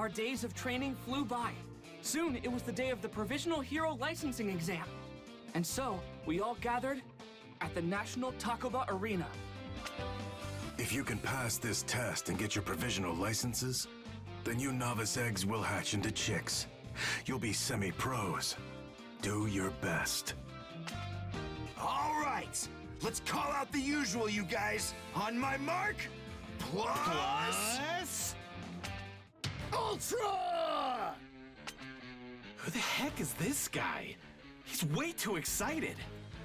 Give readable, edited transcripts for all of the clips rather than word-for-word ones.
Our days of training flew by. Soon, it was the day of the Provisional Hero Licensing Exam. And so, we all gathered at the National Takoba Arena. If you can pass this test and get your provisional licenses, then you novice eggs will hatch into chicks. You'll be semi-pros. Do your best. All right, let's call out the usual, you guys. On my mark, plus... Ultra! Who the heck is this guy? He's way too excited.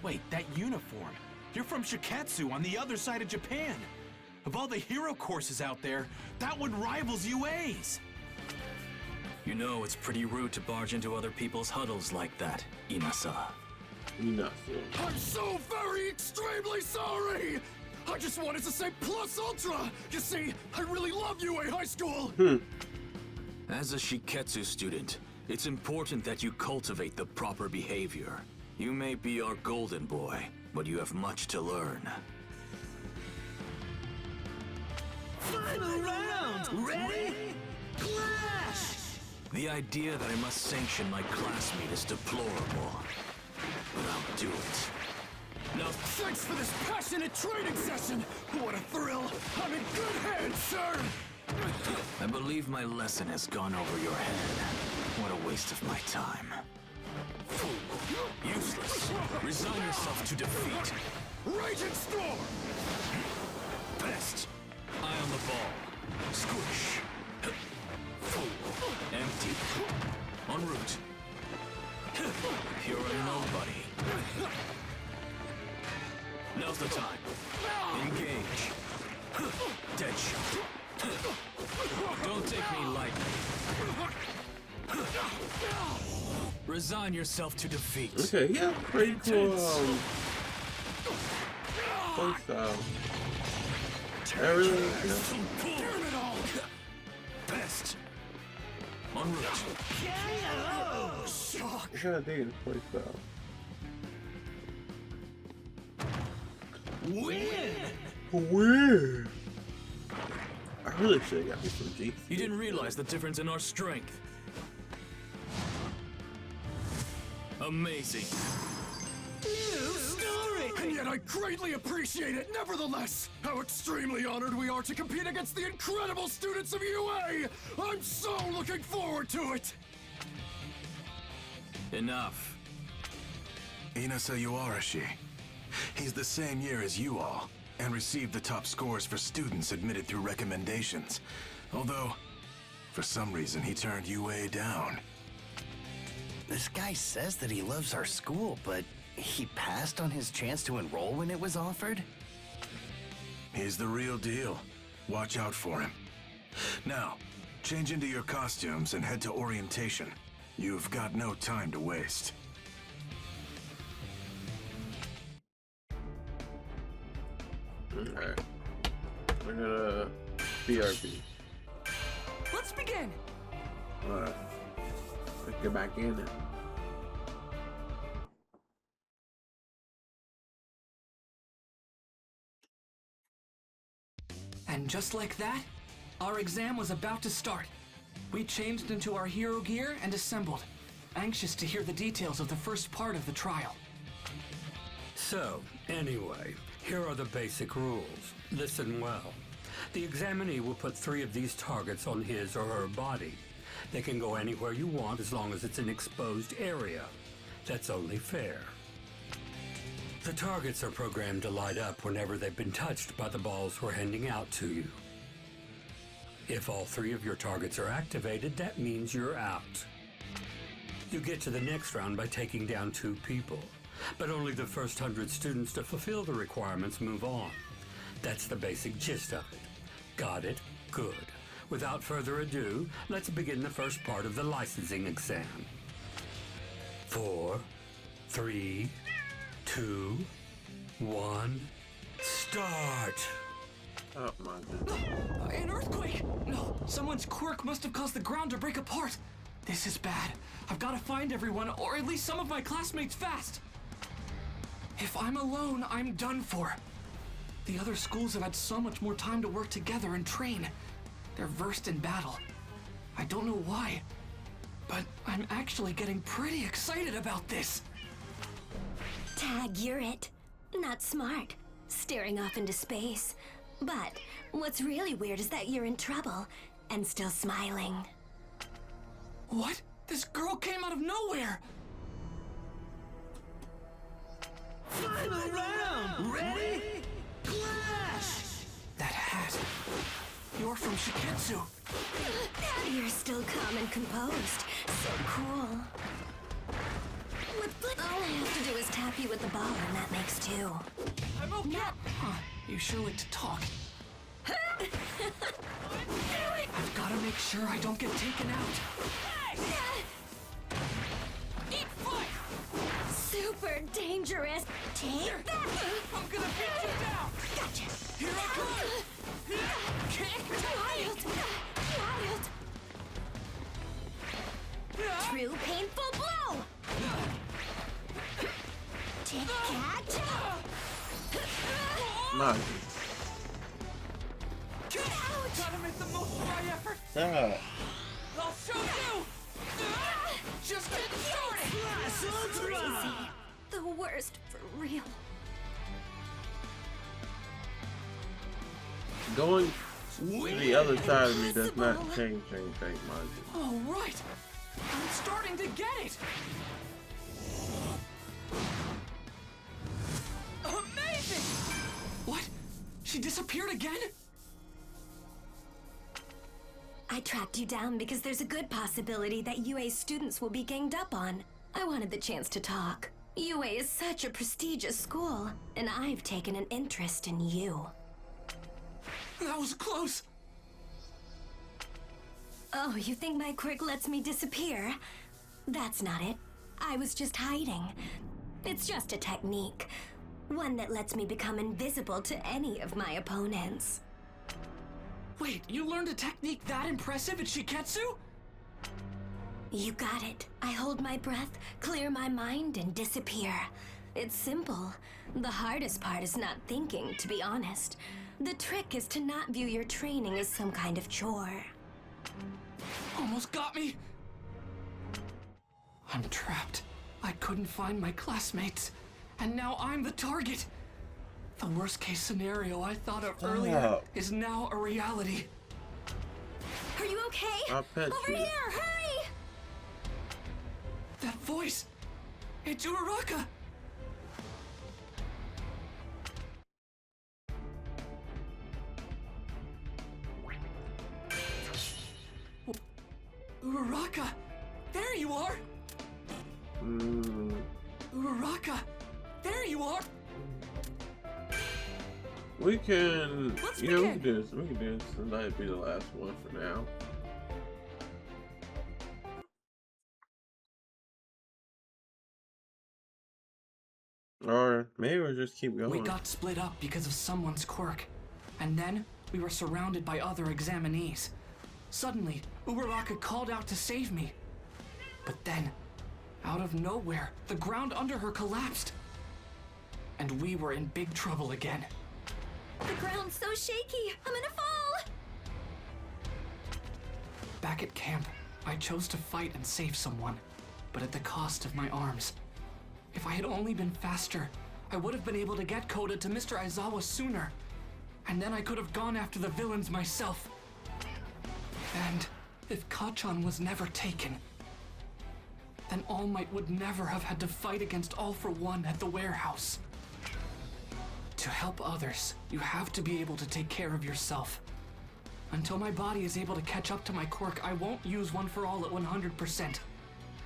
Wait, that uniform. You're from Shiketsu on the other side of Japan. Of all the hero courses out there, that one rivals UA's. You know it's pretty rude to barge into other people's huddles like that, Inasa. I'm so very extremely sorry! I just wanted to say plus ultra! You see, I really love UA High School! As a Shiketsu student, it's important that you cultivate the proper behavior. You may be our golden boy, but you have much to learn. Final round! Ready? Clash! The idea that I must sanction my classmate is deplorable. But I'll do it. Now thanks for this passionate training session! What a thrill! I'm in good hands, sir! I believe my lesson has gone over your head. What a waste of my time. Useless. Resign yourself to defeat. Raging Storm! Best. Eye on the ball. Squish. Empty. En route. You're a nobody. Now's the time. Engage. Dead shot. Don't take me lightly. Resign yourself to defeat. Okay, yeah, pretty cool. Fun style. I really, you know. Best. En route. I'm kind of digging play style. Win! I really should have got me some G. You didn't realize the difference in our strength. Amazing. New story! And yet I greatly appreciate it, nevertheless! How extremely honored we are to compete against the incredible students of UA! I'm so looking forward to it! Enough. Inasa Yuarashi. He's the same year as you all, and received the top scores for students admitted through recommendations. Although, for some reason, he turned UA down. This guy says that he loves our school, but he passed on his chance to enroll when it was offered? He's the real deal. Watch out for him. Now, change into your costumes and head to orientation. You've got no time to waste. Alright. We're gonna BRB. Let's begin! Alright. Let's get back in it. And just like that, our exam was about to start. We changed into our hero gear and assembled, anxious to hear the details of the first part of the trial. So, anyway, here are the basic rules. Listen well. The examinee will put 3 of these targets on his or her body. They can go anywhere you want as long as it's an exposed area. That's only fair. The targets are programmed to light up whenever they've been touched by the balls we're handing out to you. If all 3 of your targets are activated, that means you're out. You get to the next round by taking down 2 people, but only the first 100 students to fulfill the requirements move on. That's the basic gist of it. Got it? Good. Without further ado, let's begin the first part of the licensing exam. 4, 3, 2, 1, start! Oh my goodness. An earthquake! No, someone's quirk must have caused the ground to break apart. This is bad. I've got to find everyone, or at least some of my classmates fast. If I'm alone, I'm done for. The other schools have had so much more time to work together and train. They're versed in battle. I don't know why, but I'm actually getting pretty excited about this. Tag, you're it. Not smart, staring off into space. But what's really weird is that you're in trouble and still smiling. What? This girl came out of nowhere! Final round! Ready? Clash! That hat. You're from Shiketsu. You're still calm and composed. So cool. All I have to do is tap you with the ball, and that makes two. I'm okay. Huh, you sure like to talk. I've got to make sure I don't get taken out. Eat fight! Super dangerous. Take that! I'm gonna beat you down! Gotcha! Here I come! Kick! Wild! Wild! True painful blow! Take that! Nice. Gotta make the most of my effort! Yeah. I'll show you! Just get started! Crazy. The worst for real. Going to the other side of me does not change anything, mind you. All right! I'm starting to get it! Amazing! What? She disappeared again? I tracked you down because there's a good possibility that UA's students will be ganged up on. I wanted the chance to talk. UA is such a prestigious school, and I've taken an interest in you. That was close! Oh, you think my quirk lets me disappear? That's not it. I was just hiding. It's just a technique. One that lets me become invisible to any of my opponents. Wait, you learned a technique that impressive at Shiketsu? You got it. I hold my breath, clear my mind, and disappear. It's simple. The hardest part is not thinking, to be honest. The trick is to not view your training as some kind of chore. Almost got me! I'm trapped. I couldn't find my classmates. And now I'm the target! The worst case scenario I thought of earlier is now a reality. Are you okay? I'll pet Over you. here, hurry! That voice! It's Uraraka! Uraraka! There you are! Uraraka! There you are! We can, Let's yeah, we begin. can do this. We can do this, and that'd be the last one for now. Or maybe we'll just keep going. We got split up because of someone's quirk. And then, we were surrounded by other examinees. Suddenly, Uraraka called out to save me. But then, out of nowhere, the ground under her collapsed. And we were in big trouble again. The ground's so shaky. I'm gonna fall. Back at camp, I chose to fight and save someone, but at the cost of my arms. If I had only been faster, I would have been able to get Koda to Mr. Aizawa sooner. And then I could have gone after the villains myself. And if Kachan was never taken, then All Might would never have had to fight against All for One at the warehouse. To help others, you have to be able to take care of yourself. Until my body is able to catch up to my quirk, I won't use One for All at 100%.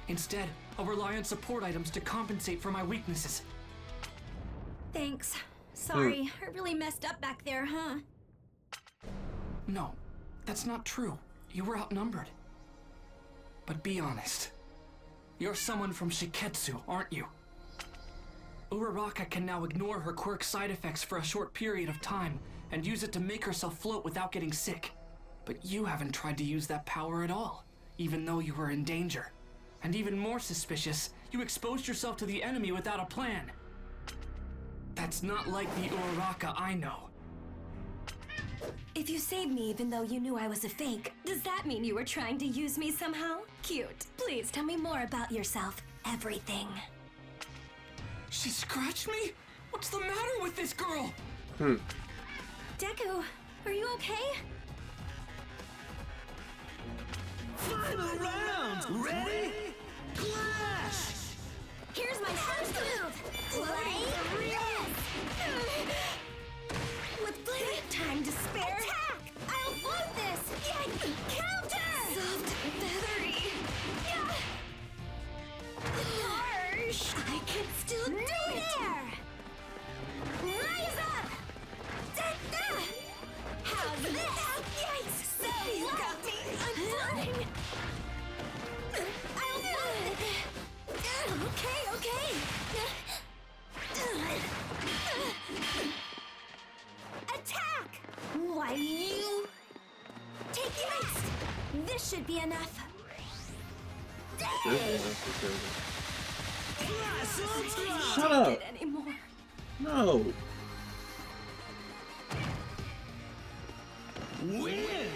Instead, I'll rely on support items to compensate for my weaknesses. Thanks. Sorry, I really messed up back there, huh? No, that's not true. You were outnumbered. But be honest. You're someone from Shiketsu, aren't you? Uraraka can now ignore her quirk side effects for a short period of time and use it to make herself float without getting sick. But you haven't tried to use that power at all, even though you were in danger. And even more suspicious, you exposed yourself to the enemy without a plan. That's not like the Uraraka I know. If you saved me even though you knew I was a fake, does that mean you were trying to use me somehow? Cute. Please tell me more about yourself. Everything. She scratched me? What's the matter with this girl? Deku, are you okay? Final round! Ready? Clash! Here's my first move! Play with plenty of time to spare. Attack! I'll float this! Yay! Counter! Soft, feathery. Yeah. Harsh! I can still do it! Rise up! How's this? Yikes! So you got me! I'm flying! I'll float it! Okay. Attack! Why you... Take this! This should be enough. Shut up! It anymore. No! Win!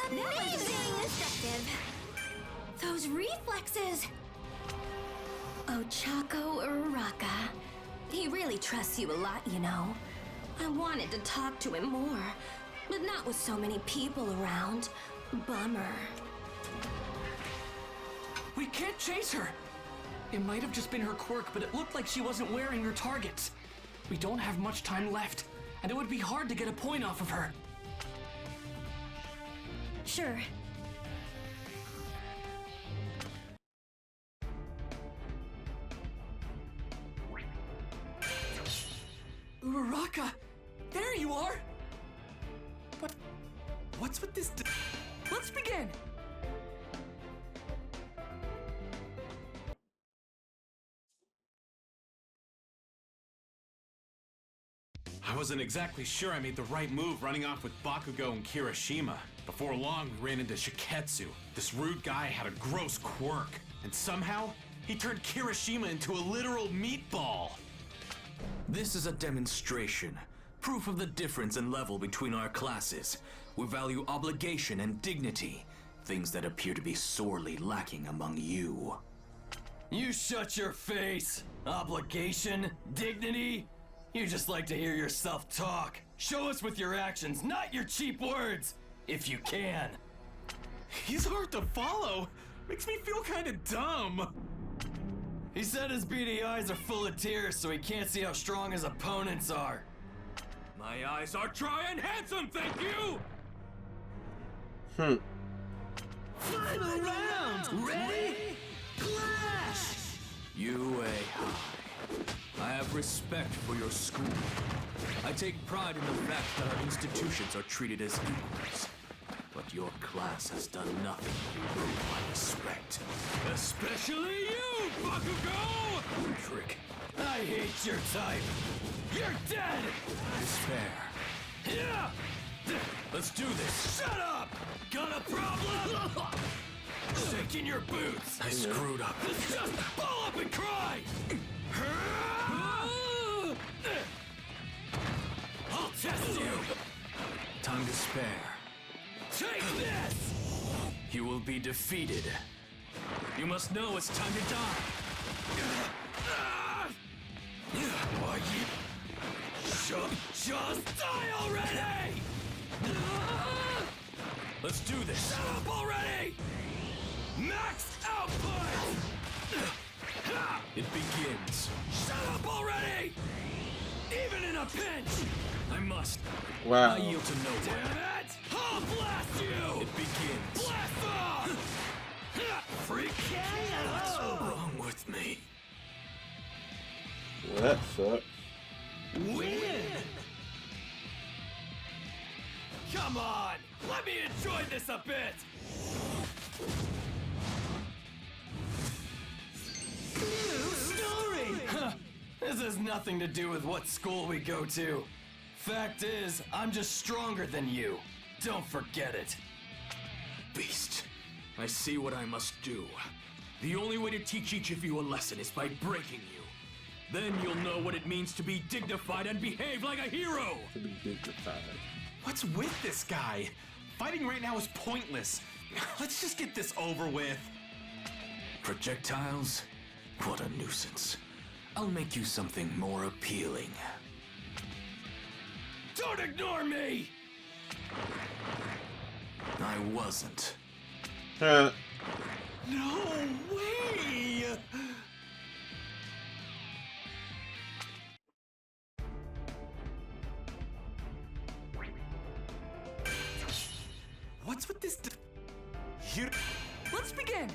Amazing! Effective. Those reflexes! Ochako Uraraka. He really trusts you a lot, you know. I wanted to talk to him more, but not with so many people around. Bummer. We can't chase her. It might have just been her quirk, but it looked like she wasn't wearing her targets. We don't have much time left, and it would be hard to get a point off of her. Sure. Uraraka! There you are! What's with this? Let's begin! I wasn't exactly sure I made the right move running off with Bakugo and Kirishima. Before long, we ran into Shiketsu. This rude guy had a gross quirk, and somehow, he turned Kirishima into a literal meatball. This is a demonstration. Proof of the difference in level between our classes. We value obligation and dignity. Things that appear to be sorely lacking among you. You shut your face! Obligation? Dignity? You just like to hear yourself talk. Show us with your actions, not your cheap words! If you can. He's hard to follow. Makes me feel kind of dumb. He said his beady eyes are full of tears so he can't see how strong his opponents are. My eyes are dry and handsome, thank you! Final round! Ready? Clash! UA High. I have respect for your school. I take pride in the fact that our institutions are treated as equals. But your class has done nothing to earn my respect. Especially you, Bakugo! Trick. I hate your type. You're dead! Despair. Yeah! Let's do this. Shut up! Got a problem? Shaking your boots. I screwed up. Let's just ball up and cry! I'll test you! Time to spare. Take this! You will be defeated. You must know it's time to die. Are you... Just die already! Let's do this. Shut up already! Max output! It begins. Shut up already! Even in a pinch! I must. Wow. I yield to no one. Damn it! I'll blast you! It begins. Blast off! Freak! What's wrong with me? Well, that sucks. Win! Come on! Let me enjoy this a bit! New story! This has nothing to do with what school we go to. Fact is, I'm just stronger than you. Don't forget it. Beast. I see what I must do. The only way to teach each of you a lesson is by breaking you. Then you'll know what it means to be dignified and behave like a hero! To be dignified. What's with this guy? Fighting right now is pointless. Let's just get this over with. Projectiles? What a nuisance. I'll make you something more appealing. Don't ignore me! I wasn't. No way! What's with this? Let's begin!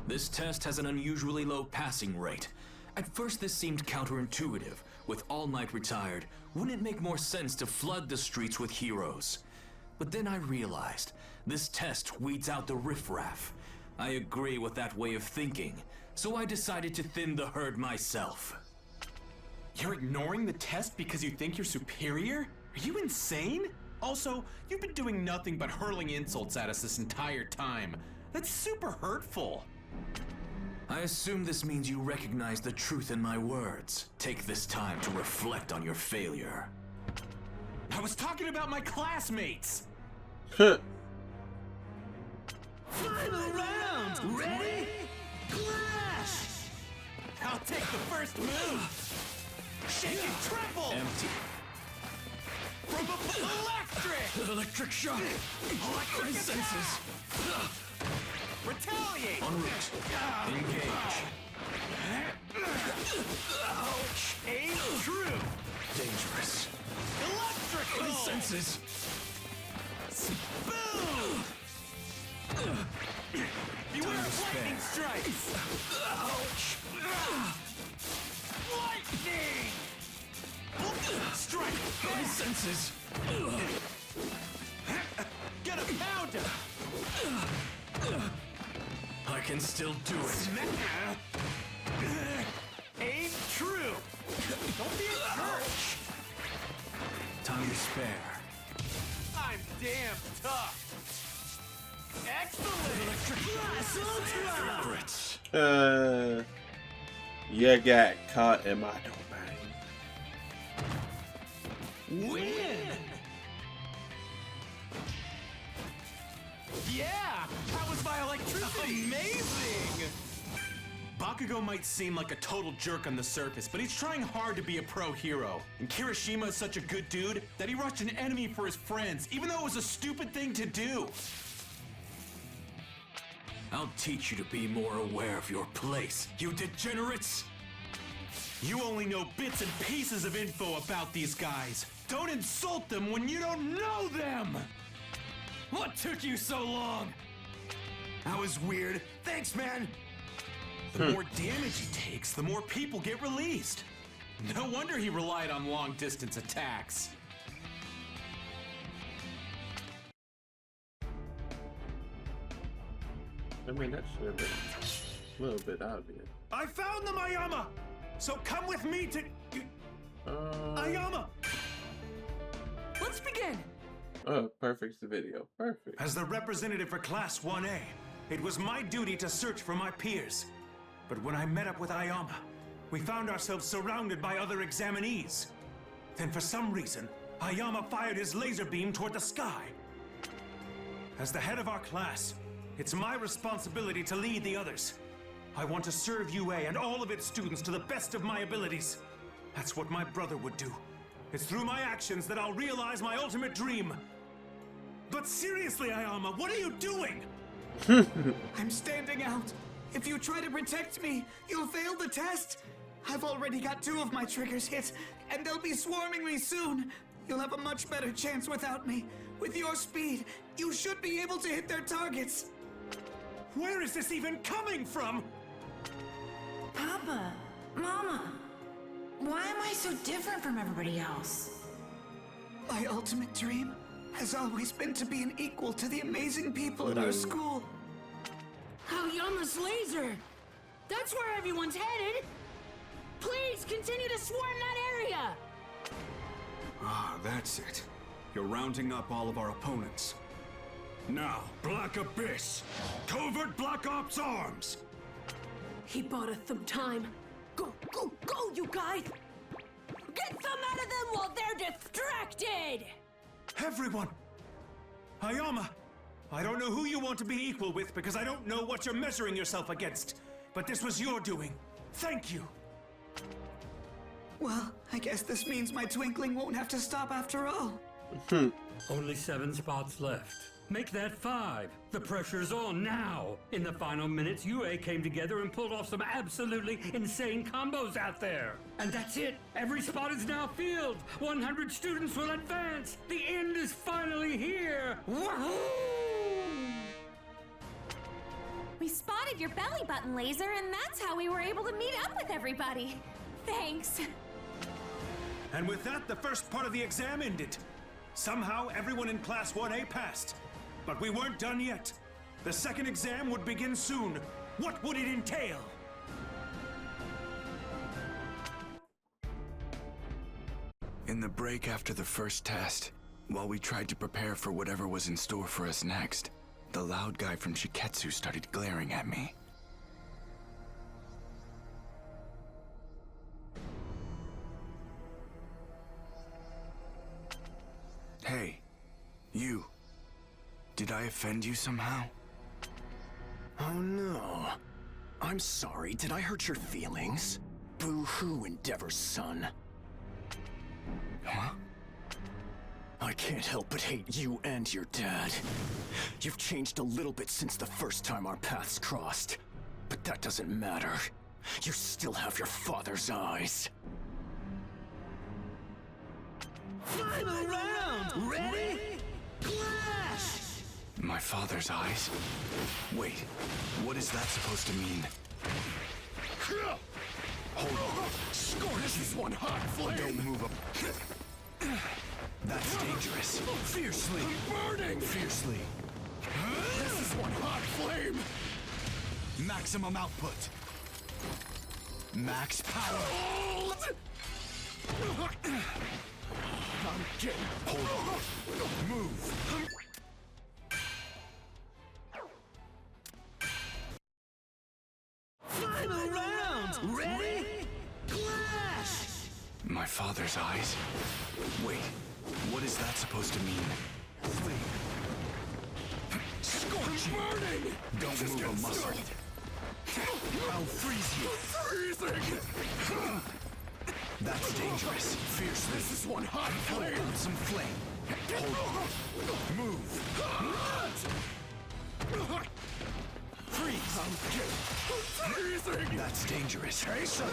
This test has an unusually low passing rate. At first this seemed counterintuitive. With All Might retired, wouldn't it make more sense to flood the streets with heroes? But then I realized, this test weeds out the riffraff. I agree with that way of thinking, so I decided to thin the herd myself. You're ignoring the test because you think you're superior? Are you insane? Also, you've been doing nothing but hurling insults at us this entire time. That's super hurtful. I assume this means you recognize the truth in my words. Take this time to reflect on your failure. I was talking about my classmates! Final round! Ready? Clash! I'll take the first move! Shaking triple! Empty. From electric! Electric shock! My senses! Retaliate! En route. Engage. Ouch! Aim true! Dangerous. Electrical! My senses! Boom! Beware of lightning strikes! Ouch! Lightning! Strike! My senses! Get a powder! I can still do it. Smack! Aim true! Don't be a jerk! Time to spare. I'm damn tough! Excellent! Electric Uh, you got caught in my domain. Win! Yeah! How was my electricity? Amazing! Bakugo might seem like a total jerk on the surface, but he's trying hard to be a pro hero. And Kirishima is such a good dude that he rushed an enemy for his friends, even though it was a stupid thing to do. I'll teach you to be more aware of your place, you degenerates! You only know bits and pieces of info about these guys. Don't insult them when you don't know them! What took you so long? That was weird. Thanks, man. The more damage he takes, the more people get released. No wonder he relied on long-distance attacks. I mean, that should have been a little bit obvious. I found them, Ayama! So come with me to... Ayama! Let's begin! Oh, perfect video. Perfect. As the representative for Class 1A, it was my duty to search for my peers. But when I met up with Ayama, we found ourselves surrounded by other examinees. Then for some reason, Ayama fired his laser beam toward the sky. As the head of our class, it's my responsibility to lead the others. I want to serve UA and all of its students to the best of my abilities. That's what my brother would do. It's through my actions that I'll realize my ultimate dream. But seriously, Ayama, what are you doing? I'm standing out. If you try to protect me, you'll fail the test. I've already got 2 of my triggers hit, and they'll be swarming me soon. You'll have a much better chance without me. With your speed, you should be able to hit their targets. Where is this even coming from? Papa, Mama, why am I so different from everybody else? My ultimate dream has always been to be an equal to the amazing people at our school. Aoyama's laser! That's where everyone's headed! Please continue to swarm that area! Ah, that's it. You're rounding up all of our opponents. Now, Black Abyss! Covert Black Ops Arms! He bought us some time. Go, go, go, you guys! Get some out of them while they're distracted! Everyone! Ayama! I don't know who you want to be equal with because I don't know what you're measuring yourself against. But this was your doing. Thank you! Well, I guess this means my twinkling won't have to stop after all. Only 7 spots left. Make that 5. The pressure's on now. In the final minutes, UA came together and pulled off some absolutely insane combos out there. And that's it. Every spot is now filled. 100 students will advance. The end is finally here. Woohoo! We spotted your belly button laser, and that's how we were able to meet up with everybody. Thanks. And with that, the first part of the exam ended. Somehow, everyone in Class 1A passed. But we weren't done yet. The second exam would begin soon. What would it entail? In the break after the first test, while we tried to prepare for whatever was in store for us next, the loud guy from Shiketsu started glaring at me. Hey, you. Did I offend you somehow? Oh no. I'm sorry, did I hurt your feelings? Boo-hoo, Endeavor's son. Huh? I can't help but hate you and your dad. You've changed a little bit since the first time our paths crossed. But that doesn't matter. You still have your father's eyes. Final round! Ready? Clash! My father's eyes? Wait, what is that supposed to mean? Hold on. This is one hot flame! Don't move up. That's dangerous. Fiercely! I'm burning! Fiercely. This is one hot flame! Maximum output. Max power. Hold! I'm getting... Hold on. Move. Final round! Ready? Clash! My father's eyes? Wait, what is that supposed to mean? Scorching! Burning! Don't move a muscle. I'll freeze you. Freezing! That's dangerous. Fiercely. This is one hot flame! Hold some flame. Hold on. Move. Freeze. I'm getting freezing! That's dangerous. Hey, son. I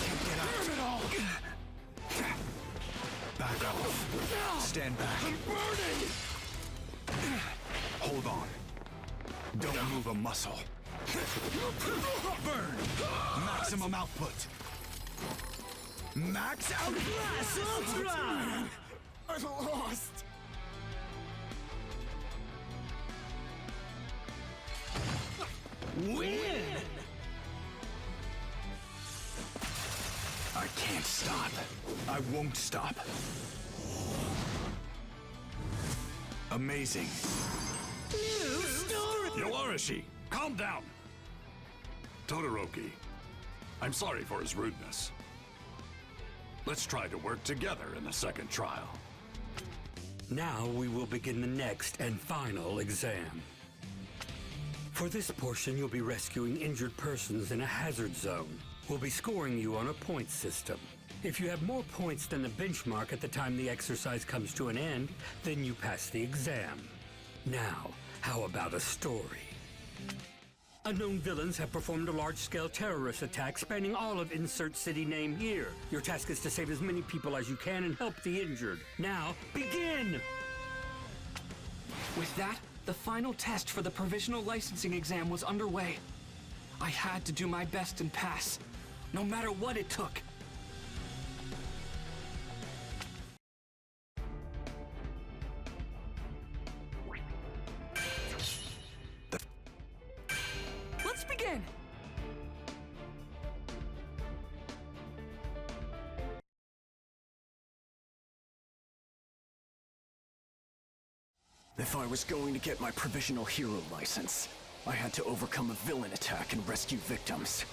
can't get out. Burn it all! Back off. Stand back. I'm burning! Hold on. Don't move a muscle. Burn. Maximum output. Max out. Blast Ultra! I'm lost! Win! I can't stop. I won't stop. Amazing. New story! Yoarashi, calm down. Todoroki, I'm sorry for his rudeness. Let's try to work together in the second trial. Now we will begin the next and final exam. For this portion, you'll be rescuing injured persons in a hazard zone. We'll be scoring you on a point system. If you have more points than the benchmark at the time the exercise comes to an end, then you pass the exam. Now, how about a story? Unknown villains have performed a large-scale terrorist attack spanning all of insert city name here. Your task is to save as many people as you can and help the injured. Now, begin! With that, the final test for the provisional licensing exam was underway. I had to do my best and pass, no matter what it took. Let's begin! If I was going to get my provisional hero license, I had to overcome a villain attack and rescue victims.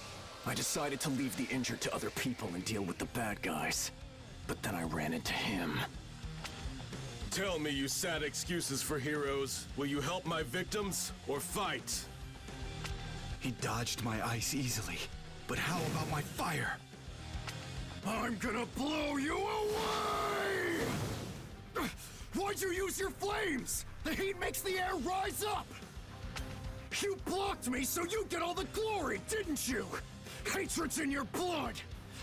I decided to leave the injured to other people and deal with the bad guys. But then I ran into him. Tell me, you sad excuses for heroes. Will you help my victims or fight? He dodged my ice easily, but how about my fire? I'm gonna blow you away! Why'd you use your flames? The heat makes the air rise up! You blocked me so you get all the glory, didn't you? Hatred's in your blood!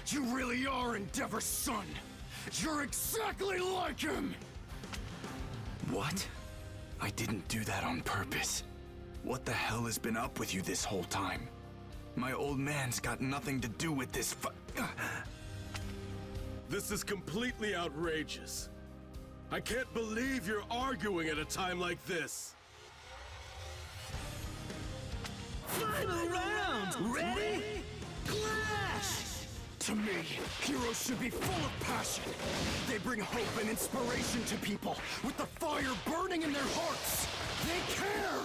You really are Endeavor's son! You're exactly like him! What? I didn't do that on purpose. What the hell has been up with you this whole time? My old man's got nothing to do with this This is completely outrageous. I can't believe you're arguing at a time like this. Final round! Ready? Clash! To me, heroes should be full of passion. They bring hope and inspiration to people, with the fire burning in their hearts. They care!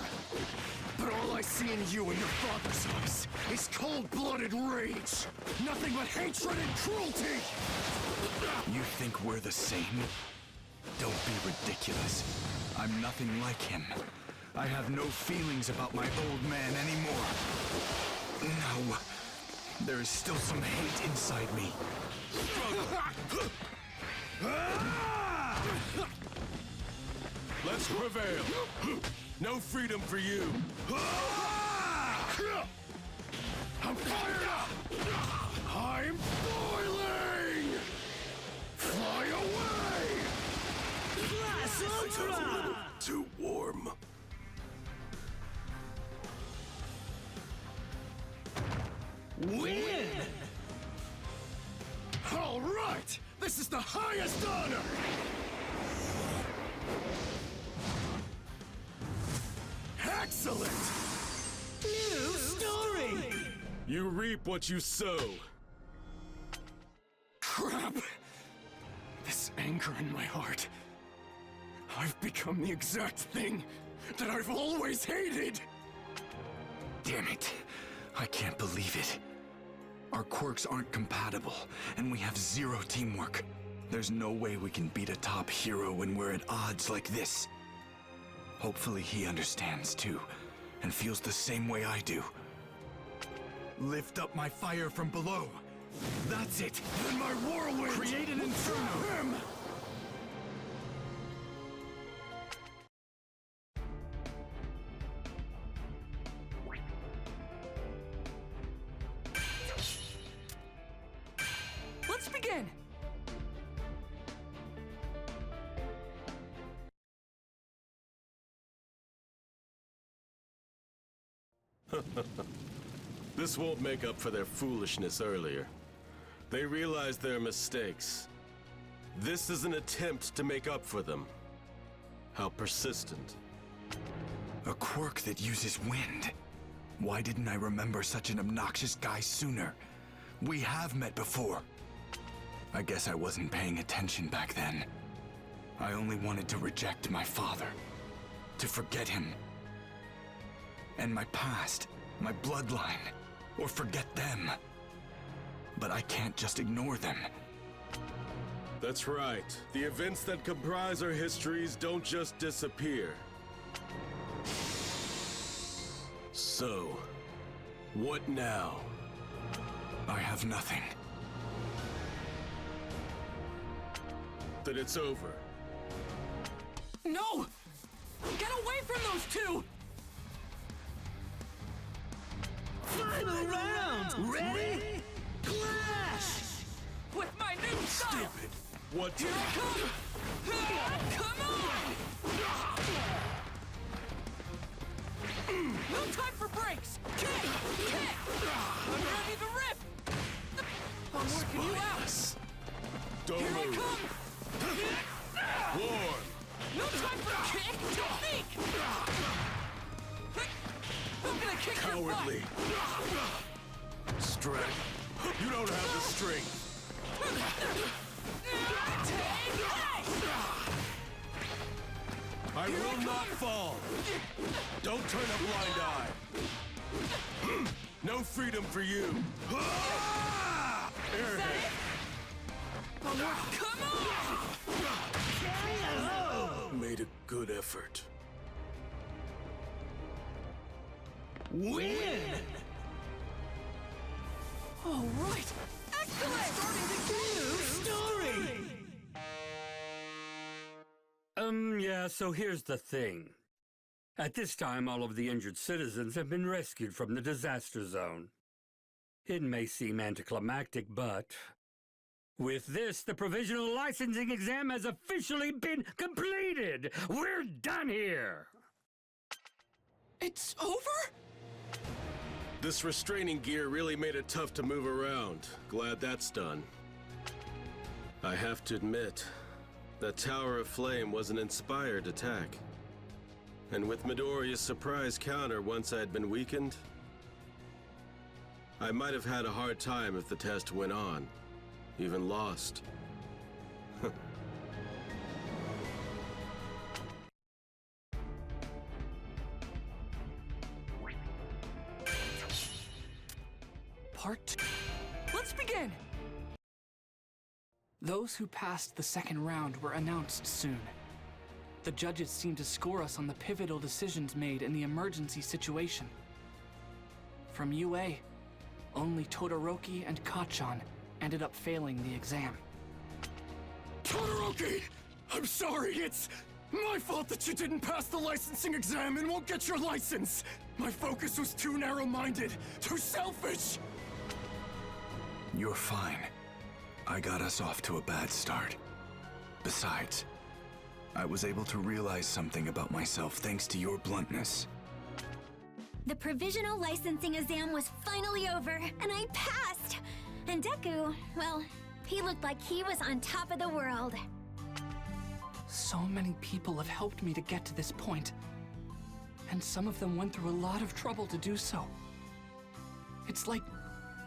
But all I see in you and your father's eyes is cold-blooded rage. Nothing but hatred and cruelty! You think we're the same? Don't be ridiculous. I'm nothing like him. I have no feelings about my old man anymore. No. There is still some hate inside me. Let's prevail. No freedom for you. I'm fired up! I'm boiling! Fly away! Blast Ultra! Too warm. Win! All right! This is the highest honor! Excellent! New story! You reap what you sow. Crap! This anger in my heart. I've become the exact thing that I've always hated! Damn it. I can't believe it. Our quirks aren't compatible, and we have zero teamwork. There's no way we can beat a top hero when we're at odds like this. Hopefully he understands too, and feels the same way I do. Lift up my fire from below. That's it! Then my whirlwind! Create an inferno! Him! Let's begin! This won't make up for their foolishness earlier. They realized their mistakes. This is an attempt to make up for them. How persistent. A quirk that uses wind. Why didn't I remember such an obnoxious guy sooner? We have met before. I guess I wasn't paying attention back then. I only wanted to reject my father. To forget him. And my past, my bloodline, or forget them. But I can't just ignore them. That's right. The events that comprise our histories don't just disappear. So, what now? I have nothing. Then it's over. No! Get away from those two! Final round! Ready? Clash! With my new style! Stupid! What? Here I come! Come on! No time for breaks! Kick! Kick! I'm ready to rip! I'm working you out! Don't Here I move. come! Warm! No time for kick! Technique! I'm gonna kick Cowardly! your butt! Strength! You don't have the strength! I will not fall. Don't turn a blind eye. No freedom for you. Airhead. Come on! Made a good effort. Win! All right. Excellent! Starting the story! Yeah, so here's the thing. At this time, all of the injured citizens have been rescued from the disaster zone. It may seem anticlimactic, but with this, the provisional licensing exam has officially been completed! We're done here! It's over? This restraining gear really made it tough to move around. Glad that's done. I have to admit, that Tower of Flame was an inspired attack. And with Midoriya's surprise counter once I'd been weakened, I might have had a hard time if the test went on, even lost. Part 2. Let's begin! Those who passed the second round were announced soon. The judges seemed to score us on the pivotal decisions made in the emergency situation. From UA, only Todoroki and Kacchan ended up failing the exam. Todoroki! I'm sorry, it's my fault that you didn't pass the licensing exam and won't get your license! My focus was too narrow-minded, too selfish! You're fine. I got us off to a bad start. Besides, I was able to realize something about myself thanks to your bluntness. The provisional licensing exam was finally over, and I passed! And Deku, well, he looked like he was on top of the world. So many people have helped me to get to this point, and some of them went through a lot of trouble to do so. It's like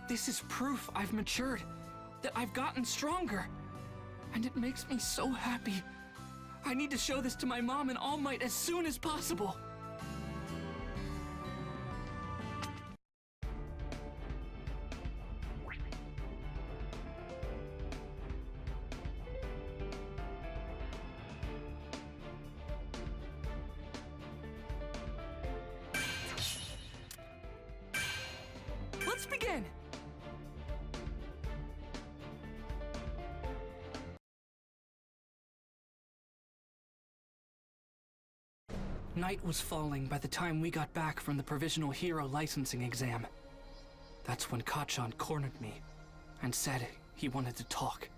this is proof I've matured, that I've gotten stronger, and it makes me so happy. I need to show this to my mom and All Might as soon as possible. Let's begin! Night was falling by the time we got back from the Provisional Hero licensing exam. That's when Kacchan cornered me and said he wanted to talk.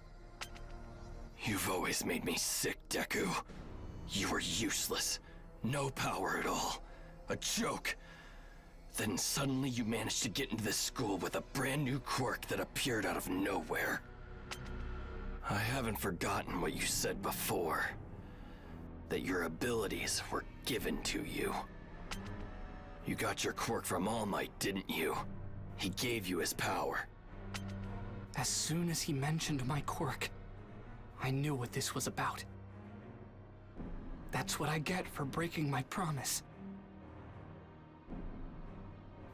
You've always made me sick, Deku. You were useless. No power at all. A joke. Then suddenly you managed to get into this school with a brand new quirk that appeared out of nowhere. I haven't forgotten what you said before. That your abilities were given to you. You got your quirk from All Might, didn't you? He gave you his power. As soon as he mentioned my quirk, I knew what this was about. That's what I get for breaking my promise.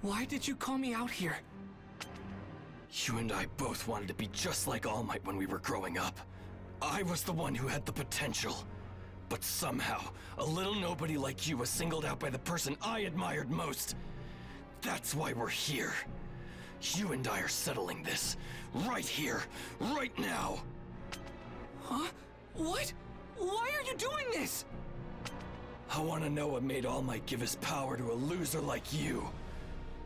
Why did you call me out here? You and I both wanted to be just like All Might when we were growing up. I was the one who had the potential. But somehow, a little nobody like you was singled out by the person I admired most. That's why we're here. You and I are settling this. Right here. Right now. Huh? What? Why are you doing this? I want to know what made All Might give his power to a loser like you.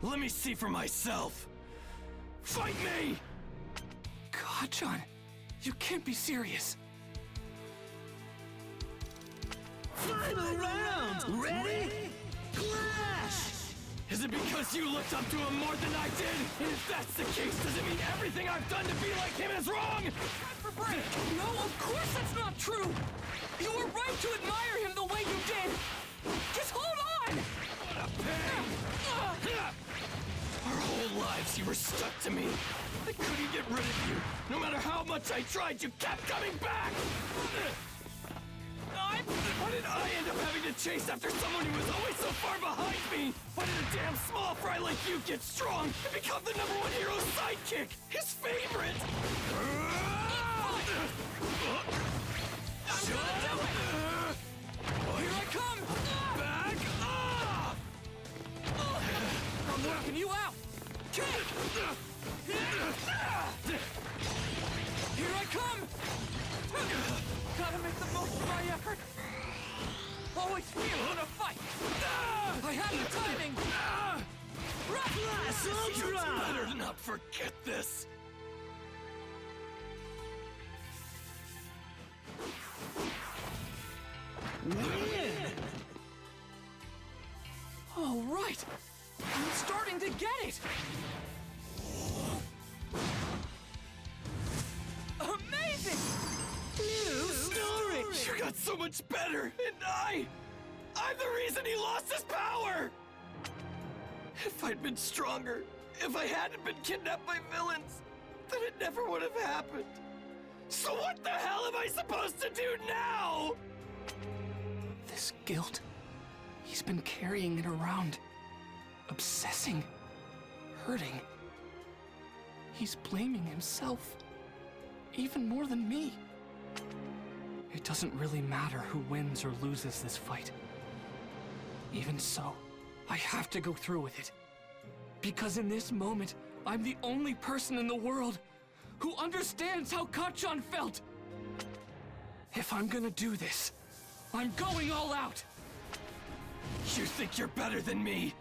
Let me see for myself. Fight me! Kacchan, you can't be serious. Final round! Ready? Clash! Is it because you looked up to him more than I did? And if that's the case, does it mean everything I've done to be like him is wrong? No, of course that's not true! You were right to admire him the way you did! Just hold on! What a pain! Our whole lives you were stuck to me. I couldn't get rid of you. No matter how much I tried, you kept coming back! I'm Why did I end up having to chase after someone who was always so far behind me? Why did a damn small fry like you get strong and become the #1 hero's sidekick? His favorite! I'm gonna do it! Here I come! Back off! I'm working you out! Kick! Here I come! Gotta make the most of my effort! Always feel in a fight! I have the timing! Reckless Ultra! You better not forget this! Win! All right! I'm starting to get it! Amazing! New story! You got so much better, and I'm the reason he lost his power! If I'd been stronger, if I hadn't been kidnapped by villains, then it never would have happened. So what the hell am I supposed to do now? This guilt, he's been carrying it around, obsessing, hurting. He's blaming himself, even more than me. It doesn't really matter who wins or loses this fight. Even so, I have to go through with it. Because in this moment, I'm the only person in the world who understands how Kachan felt. If I'm gonna do this, I'm going all out! You think you're better than me?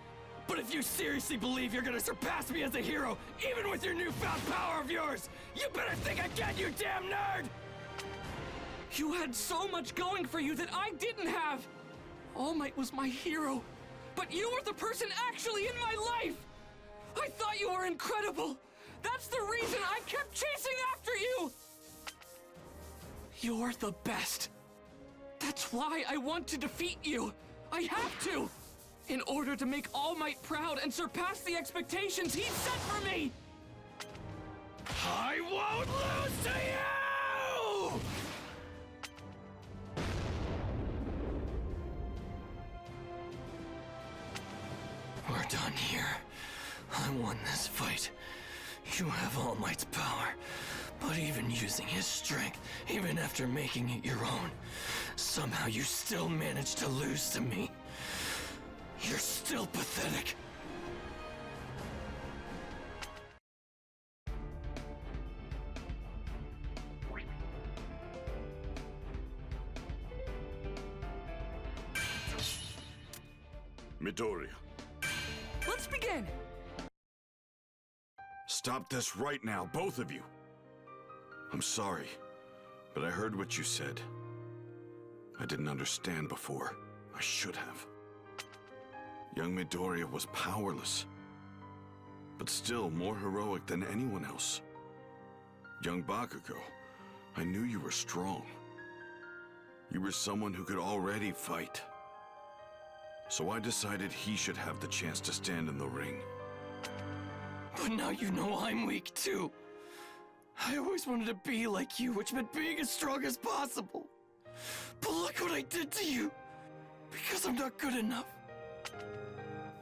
But if you seriously believe you're gonna surpass me as a hero, even with your newfound power of yours, you better think again, you damn nerd! You had so much going for you that I didn't have! All Might was my hero, but you were the person actually in my life! I thought you were incredible! That's the reason I kept chasing after you! You're the best. That's why I want to defeat you. I have to! In order to make All Might proud and surpass the expectations he set for me! I won't lose to you! We're done here. I won this fight. You have All Might's power, but even using his strength, even after making it your own, somehow you still managed to lose to me. You're still pathetic. Midoriya. Let's begin! Stop this right now, both of you. I'm sorry, but I heard what you said. I didn't understand before. I should have. Young Midoriya was powerless, but still more heroic than anyone else. Young Bakugo, I knew you were strong. You were someone who could already fight. So I decided he should have the chance to stand in the ring. But now you know I'm weak too. I always wanted to be like you, which meant being as strong as possible. But look what I did to you! Because I'm not good enough.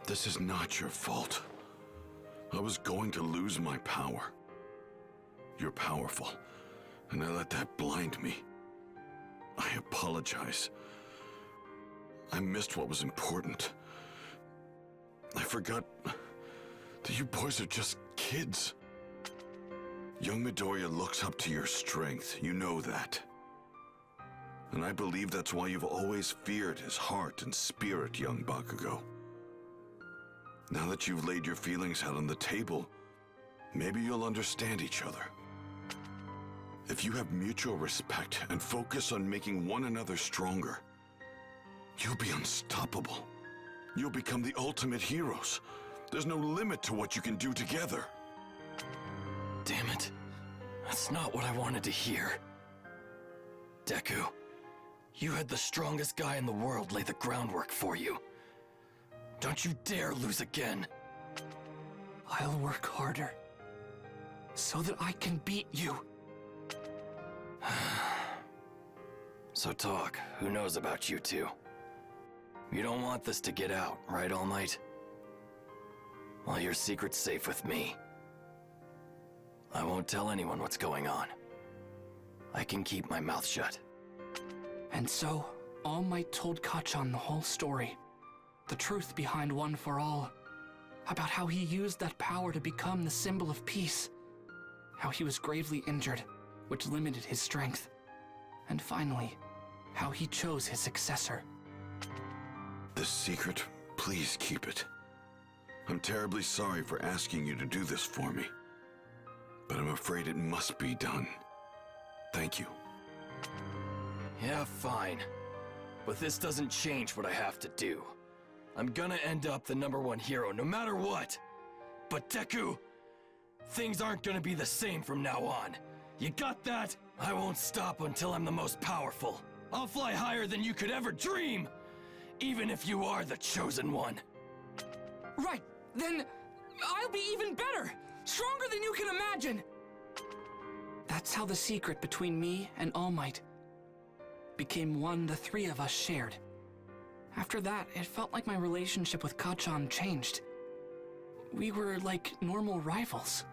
This is not your fault. I was going to lose my power. You're powerful, and I let that blind me. I apologize. I missed what was important. I forgot that you boys are just kids. Young Midoriya looks up to your strength, you know that. And I believe that's why you've always feared his heart and spirit, young Bakugo. Now that you've laid your feelings out on the table, maybe you'll understand each other. If you have mutual respect and focus on making one another stronger, you'll be unstoppable. You'll become the ultimate heroes. There's no limit to what you can do together. Damn it. That's not what I wanted to hear. Deku, you had the strongest guy in the world lay the groundwork for you. Don't you dare lose again. I'll work harder, so that I can beat you. So talk, who knows about you two? You don't want this to get out, right, All Might? Well, your secret's safe with me. I won't tell anyone what's going on. I can keep my mouth shut. And so, All Might told Kachan the whole story. The truth behind One for All. About how he used that power to become the symbol of peace. How he was gravely injured, which limited his strength. And finally, how he chose his successor. The secret, please keep it. I'm terribly sorry for asking you to do this for me, but I'm afraid it must be done. Thank you. Yeah, fine. But this doesn't change what I have to do. I'm gonna end up the #1 hero no matter what. But Deku, things aren't gonna be the same from now on. You got that? I won't stop until I'm the most powerful. I'll fly higher than you could ever dream, even if you are the chosen one. Right, then I'll be even better, stronger than you can imagine. That's how the secret between me and All Might became one the three of us shared. After that, it felt like my relationship with Kachan changed. We were like normal rivals.